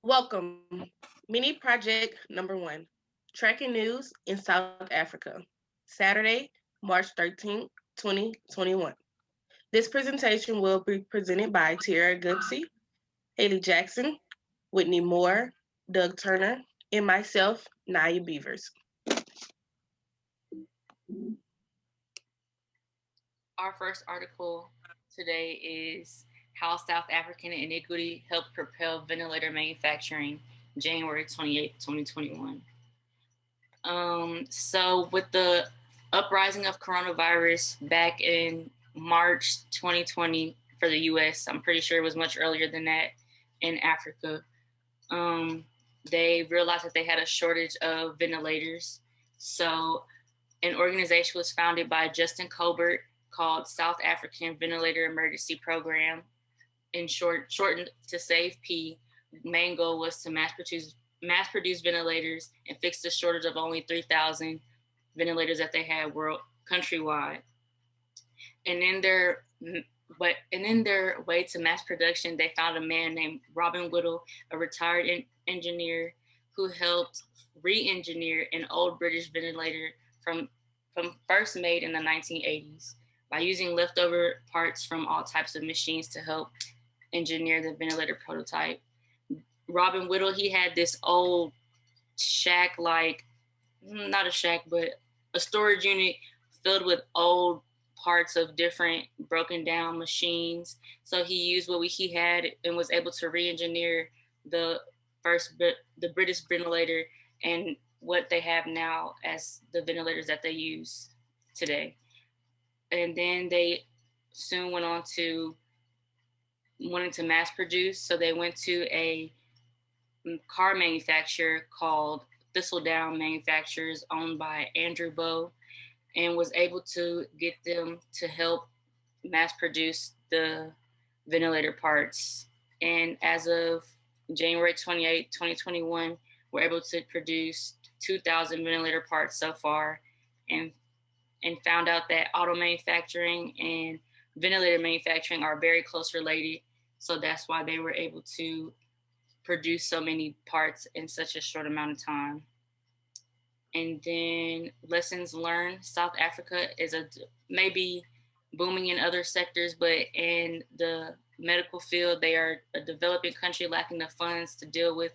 Welcome. Mini project number one, tracking news in South Africa. Saturday, March 13th, 2021. This presentation will be presented by Tierra Goodsey, Haley Jackson, Whitney Moore, Doug Turner, and myself, Naya Beavers. Our first article today is How South African Iniquity Helped Propel Ventilator Manufacturing, January 28, 2021. So with the uprising of coronavirus back in March 2020 for the US, I'm pretty sure it was much earlier than that in Africa, they realized that they had a shortage of ventilators. So an organization was founded by Justin Colbert called South African Ventilator Emergency Program, in shortened to SAVE-P. Main goal was to mass produce ventilators and fix the shortage of only 3,000 ventilators that they had countrywide. And in their way to mass production, they found a man named Robin Whittle, a retired engineer who helped re-engineer an old British ventilator from first made in the 1980s by using leftover parts from all types of machines to help engineer the ventilator prototype. Robin Whittle, he had this old shack, not a shack, but a storage unit filled with old parts of different broken down machines. So he used what he had and was able to re-engineer the British ventilator and what they have now as the ventilators that they use today. And then they soon went on to wanting to mass produce. So they went to a car manufacturer called Thistledown Manufacturers, owned by Andrew Bowe, and was able to get them to help mass produce the ventilator parts. And as of January 28, 2021, we're able to produce 2,000 ventilator parts so far, and found out that auto manufacturing and ventilator manufacturing are very close related. So that's why they were able to produce so many parts in such a short amount of time. And then lessons learned. South Africa is maybe booming in other sectors, but in the medical field, they are a developing country lacking the funds to deal with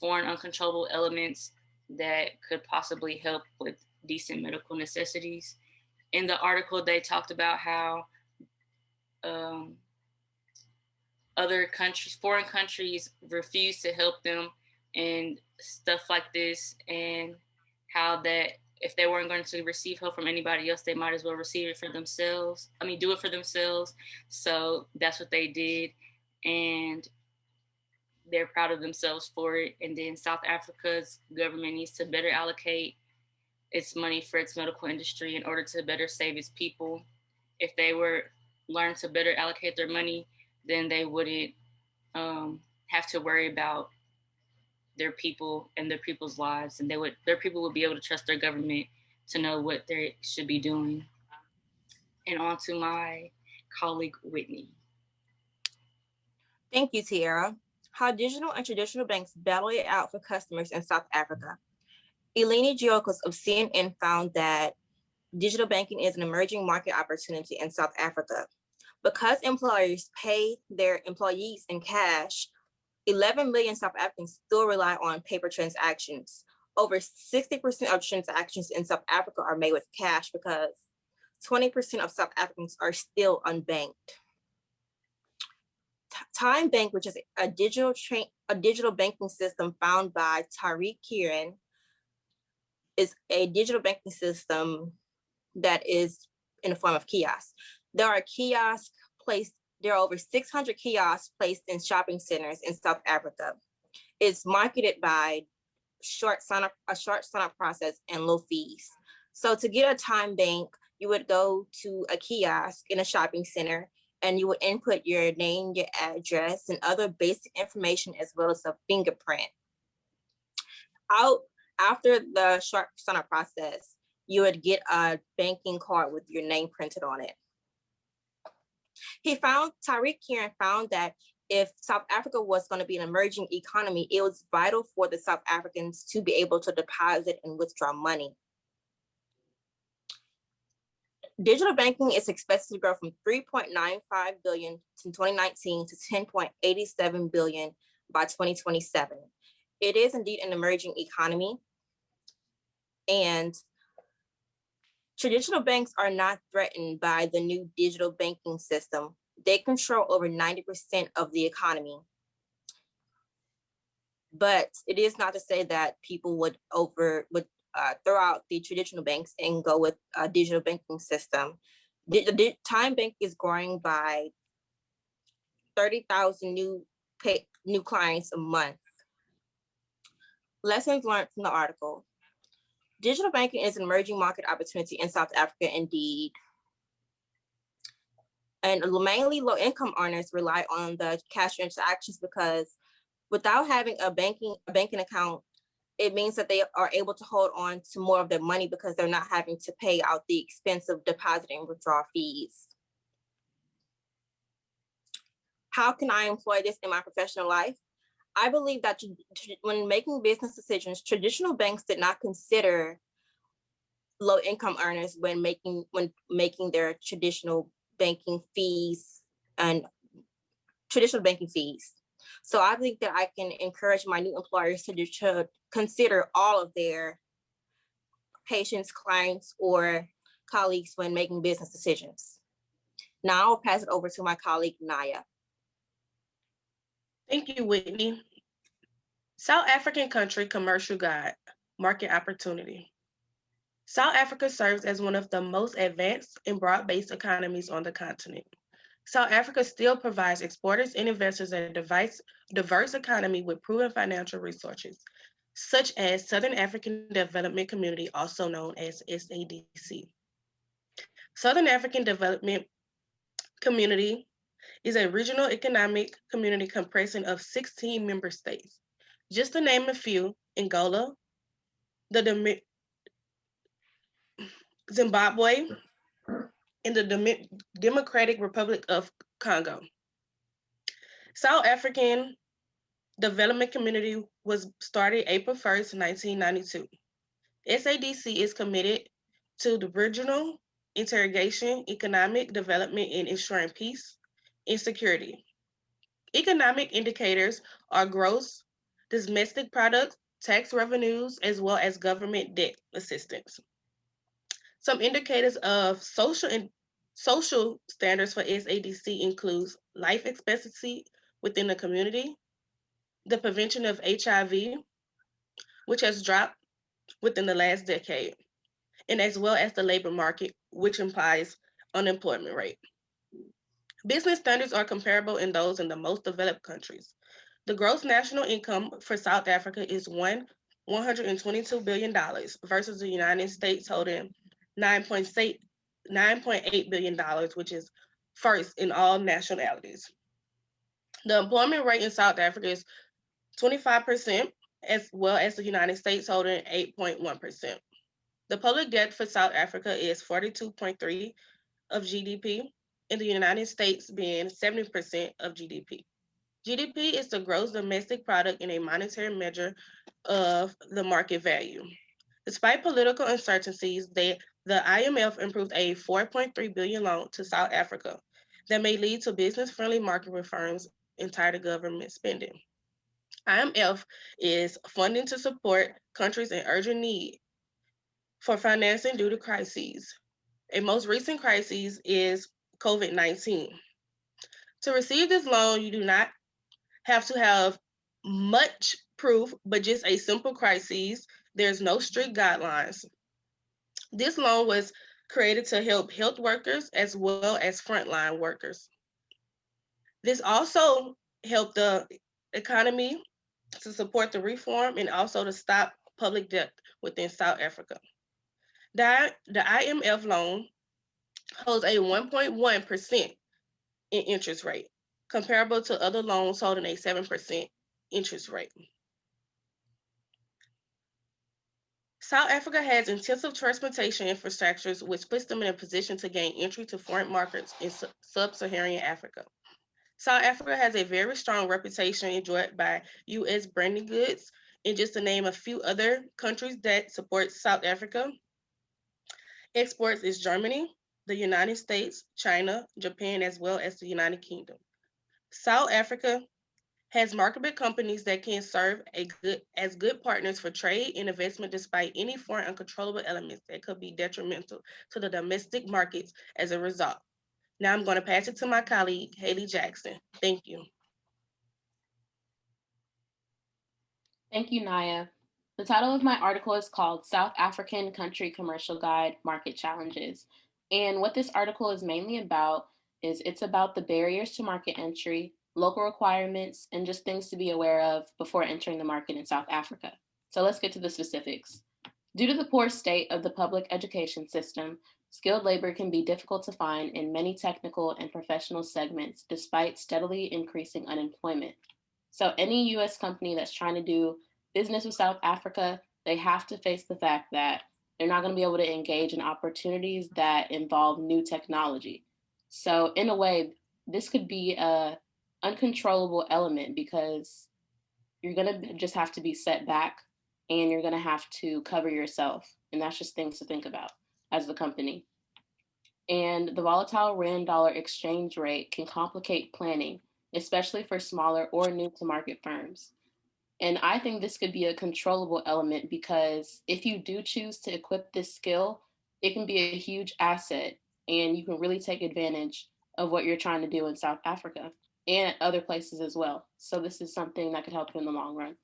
foreign uncontrollable elements that could possibly help with decent medical necessities. In the article, they talked about how foreign countries refuse to help them and stuff like this, and how that if they weren't going to receive help from anybody else, they might as well receive it for themselves. Do it for themselves. So that's what they did, and they're proud of themselves for it. And then South Africa's government needs to better allocate its money for its medical industry in order to better save its people. If they were learn to better allocate their money, then they wouldn't have to worry about their people and their people's lives, and their people would be able to trust their government to know what they should be doing. And on to my colleague, Whitney. Thank you, Tierra. How digital and traditional banks battle it out for customers in South Africa. Eleni Giokos of CNN found that digital banking is an emerging market opportunity in South Africa. Because employers pay their employees in cash, 11 million South Africans still rely on paper transactions. Over 60% of transactions in South Africa are made with cash because 20% of South Africans are still unbanked. TymeBank, which is a digital banking system found by Tariq Kieran, is a digital banking system that is in the form of kiosks. There are over 600 kiosks placed in shopping centers in South Africa. It's marketed by a short sign-up process and low fees. So to get a TymeBank, you would go to a kiosk in a shopping center and you would input your name, your address, and other basic information, as well as a fingerprint. After the short sign-up process, you would get a banking card with your name printed on it. Tariq Kieran found that if South Africa was going to be an emerging economy, it was vital for the South Africans to be able to deposit and withdraw money. Digital banking is expected to grow from 3.95 billion in 2019 to 10.87 billion by 2027. It is indeed an emerging economy, and traditional banks are not threatened by the new digital banking system. They control over 90% of the economy. But it is not to say that people would throw out the traditional banks and go with a digital banking system. The Time Bank is growing by 30,000 new clients a month. Lessons learned from the article. Digital banking is an emerging market opportunity in South Africa indeed. And mainly low-income earners rely on the cash transactions because without having a banking account, it means that they are able to hold on to more of their money because they're not having to pay out the expensive deposit and withdrawal fees. How can I employ this in my professional life? I believe that when making business decisions, traditional banks did not consider low-income earners when making their traditional banking fees. So I think that I can encourage my new employers to consider all of their patients, clients, or colleagues when making business decisions. Now I'll pass it over to my colleague, Naya. Thank you, Whitney. South African Country Commercial Guide, Market Opportunity. South Africa serves as one of the most advanced and broad-based economies on the continent. South Africa still provides exporters and investors a diverse economy with proven financial resources, such as Southern African Development Community, also known as SADC. Southern African Development Community is a regional economic community comprising of 16 member states. Just to name a few: Angola, Zimbabwe, and the Democratic Republic of Congo. South African Development Community was started April 1st, 1992. SADC is committed to the regional integration, economic development, and ensuring peace and security. Economic indicators are gross domestic product, tax revenues, as well as government debt assistance. Some indicators of social standards for SADC includes life expectancy within the community, the prevention of HIV, which has dropped within the last decade, and as well as the labor market, which implies unemployment rate. Business standards are comparable in those in the most developed countries. The gross national income for South Africa is $122 billion versus the United States holding $9.8 billion, which is first in all nationalities. The employment rate in South Africa is 25%, as well as the United States holding 8.1%. The public debt for South Africa is 42.3% of GDP, and the United States being 70% of GDP. GDP is the gross domestic product in a monetary measure of the market value. Despite political uncertainties, the IMF approved a $4.3 billion loan to South Africa that may lead to business-friendly market reforms and tighter government spending. IMF is funding to support countries in urgent need for financing due to crises. A most recent crisis is COVID-19. To receive this loan, you do not have to have much proof, but just a simple crisis. There's no strict guidelines. This loan was created to help health workers as well as frontline workers. This also helped the economy to support the reform and also to stop public debt within South Africa. The IMF loan holds a 1.1% in interest rate, comparable to other loans holding a 7% interest rate. South Africa has intensive transportation infrastructures, which puts them in a position to gain entry to foreign markets in sub-Saharan Africa. South Africa has a very strong reputation enjoyed by U.S. branded goods. And just to name a few other countries that support South Africa, exports is Germany, the United States, China, Japan, as well as the United Kingdom. South Africa has marketable companies that can serve as good partners for trade and investment despite any foreign uncontrollable elements that could be detrimental to the domestic markets as a result. Now I'm going to pass it to my colleague, Haley Jackson. Thank you. Thank you, Naya. The title of my article is called South African Country Commercial Guide Market Challenges. And what this article is mainly about is it's about the barriers to market entry, local requirements, and just things to be aware of before entering the market in South Africa. So let's get to the specifics. Due to the poor state of the public education system, skilled labor can be difficult to find in many technical and professional segments despite steadily increasing unemployment. So any US company that's trying to do business with South Africa, they have to face the fact that they're not going to be able to engage in opportunities that involve new technology. So in a way, this could be a uncontrollable element because you're going to just have to be set back and you're going to have to cover yourself. And that's just things to think about as the company. And the volatile Rand dollar exchange rate can complicate planning, especially for smaller or new to market firms. And I think this could be a controllable element because if you do choose to equip this skill, it can be a huge asset and you can really take advantage of what you're trying to do in South Africa and other places as well. So this is something that could help you in the long run.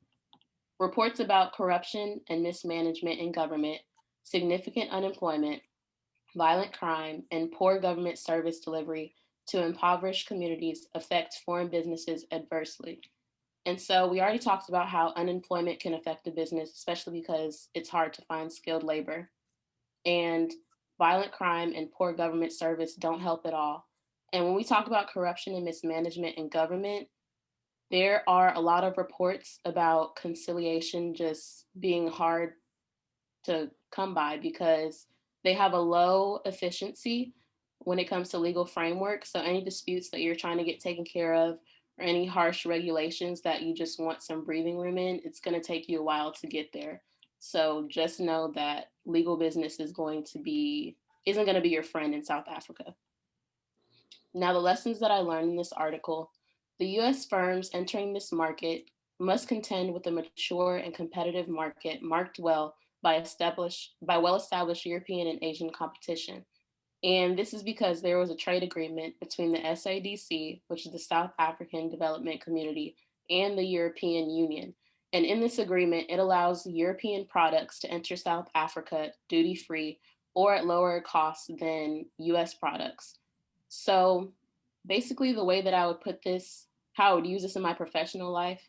Reports about corruption and mismanagement in government, significant unemployment, violent crime, and poor government service delivery to impoverished communities affect foreign businesses adversely. And so we already talked about how unemployment can affect a business, especially because it's hard to find skilled labor. And violent crime and poor government service don't help at all. And when we talk about corruption and mismanagement in government, there are a lot of reports about conciliation just being hard to come by because they have a low efficiency when it comes to legal framework. So any disputes that you're trying to get taken care of or any harsh regulations that you just want some breathing room in, it's going to take you a while to get there. So just know that legal business isn't going to be your friend in South Africa. Now, the lessons that I learned in this article, the US firms entering this market must contend with a mature and competitive market marked well by well-established European and Asian competition. And this is because there was a trade agreement between the SADC, which is the South African Development Community, and the European Union. And in this agreement, it allows European products to enter South Africa duty-free or at lower costs than US products. So basically the way that I would put this, how I would use this in my professional life,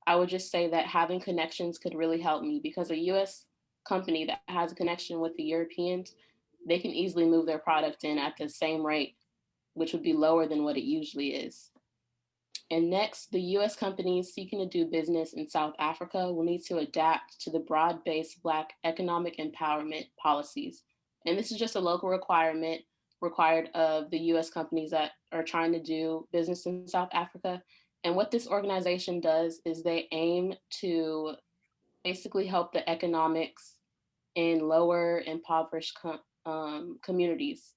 I would just say that having connections could really help me because a US company that has a connection with the Europeans, they can easily move their product in at the same rate, which would be lower than what it usually is. And next, the US companies seeking to do business in South Africa will need to adapt to the broad-based Black economic empowerment policies. And this is just a local requirement required of the US companies that are trying to do business in South Africa. And what this organization does is they aim to basically help the economics in lower impoverished communities.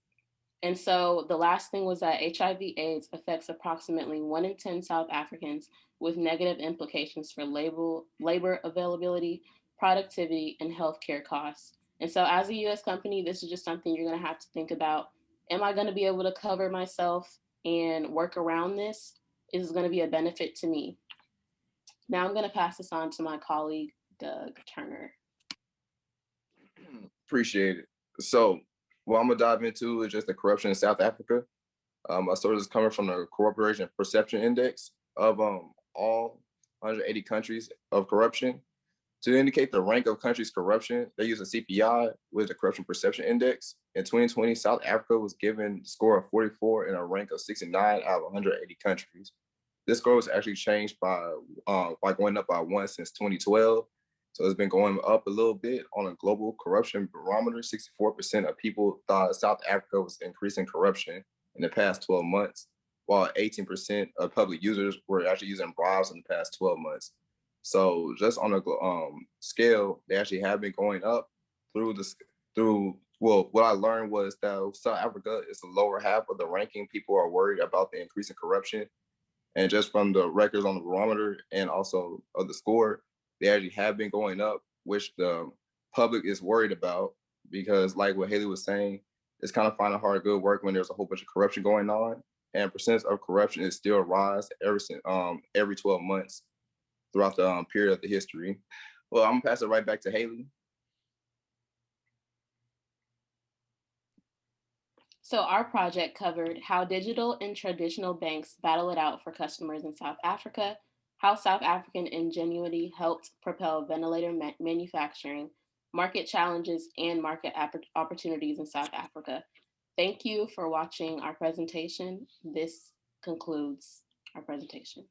And so the last thing was that HIV/AIDS affects approximately 1 in 10 South Africans with negative implications for labor availability, productivity, and healthcare costs. And so as a US company, this is just something you're gonna have to think about. Am I gonna be able to cover myself and work around this? Is this gonna be a benefit to me? Now I'm gonna pass this on to my colleague, Doug Turner. Appreciate it. So what I'm gonna dive into is just the corruption in South Africa. My source is coming from the Corporation Perception Index of all 180 countries of corruption. To indicate the rank of countries' corruption, they use a CPI, with the Corruption Perception Index. In 2020, South Africa was given a score of 44 and a rank of 69 out of 180 countries. This score was actually changed by going up by 1 since 2012. So it's been going up a little bit on a global corruption barometer. 64% of people thought South Africa was increasing corruption in the past 12 months, while 18% of public users were actually using bribes in the past 12 months. So just on a scale, they actually have been going up well, what I learned was that South Africa is the lower half of the ranking. People are worried about the increase in corruption. And just from the records on the barometer and also of the score, they actually have been going up, which the public is worried about because like what Haley was saying, it's kind of finding hard good work when there's a whole bunch of corruption going on. And percent of corruption is still rise every 12 months throughout the period of the history. Well, I'm gonna pass it right back to Haley. So our project covered how digital and traditional banks battle it out for customers in South Africa, how South African ingenuity helped propel ventilator manufacturing, market challenges, and market opportunities in South Africa. Thank you for watching our presentation. This concludes our presentation.